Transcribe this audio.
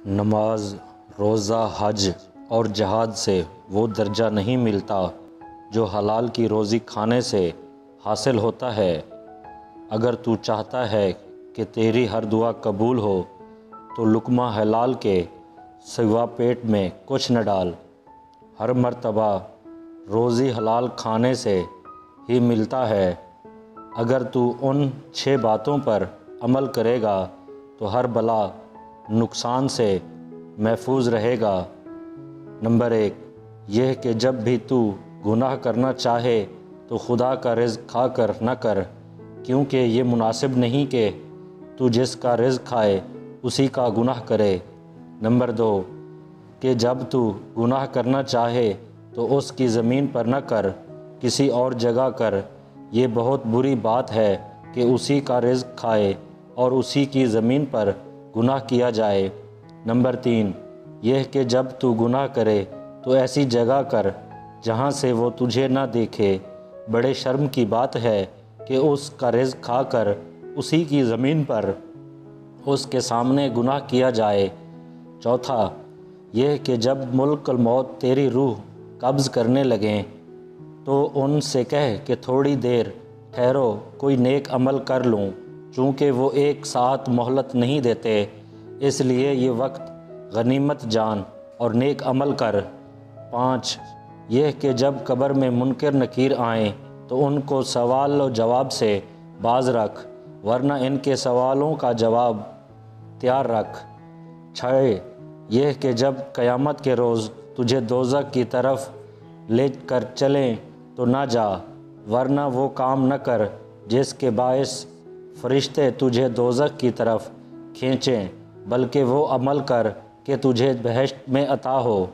نماز، روزہ، حج اور جہاد سے وہ درجہ نہیں ملتا جو حلال کی روزی کھانے سے حاصل ہوتا ہے۔ اگر تو چاہتا ہے کہ تیری ہر دعا قبول ہو تو لقمہ حلال کے سوا پیٹ میں کچھ نہ ڈال۔ ہر مرتبہ روزی حلال کھانے سے ہی ملتا ہے۔ اگر تو ان 6 باتوں پر عمل کرے گا تو ہر بلا نقصان سے محفوظ رہے گا۔ نمبر 1، یہ کہ جب بھی تو گناہ کرنا چاہے تو خدا کا رزق کھا کر نہ کر، کیونکہ یہ مناسب نہیں کہ تو جس کا رزق کھائے اسی کا گناہ کرے۔ نمبر 2، کہ جب تو گناہ کرنا چاہے تو اس کی زمین پر نہ کر، کسی اور جگہ کر۔ یہ بہت بری بات ہے کہ اسی کا رزق کھائے اور اسی کی زمین پر گناہ کیا جائے۔ نمبر 3، یہ کہ جب تو گناہ کرے تو ایسی جگہ کر جہاں سے وہ تجھے نہ دیکھے۔ بڑے شرم کی بات ہے کہ اس کا رزق کھا کر اسی کی زمین پر اس کے سامنے گناہ کیا جائے۔ چوتھا، یہ کہ جب ملک الموت تیری روح قبض کرنے لگیں تو ان سے کہہ کہ تھوڑی دیر ٹھہرو، کوئی نیک عمل کر لوں، چونکہ وہ 1 ساعت مہلت نہیں دیتے، اس لیے یہ وقت غنیمت جان اور نیک عمل کر۔ 5، یہ کہ جب قبر میں منکر نکیر آئیں تو ان کو سوال و جواب سے باز رکھ، ورنہ ان کے سوالوں کا جواب تیار رکھ۔ 6، یہ کہ جب قیامت کے روز تجھے دوزخ کی طرف لے کر چلیں تو نہ جا، ورنہ وہ کام نہ کر جس کے باعث فرشتے تجھے دوزخ کی طرف کھینچیں، بلکہ وہ عمل کر کہ تجھے بہشت میں عطا ہو۔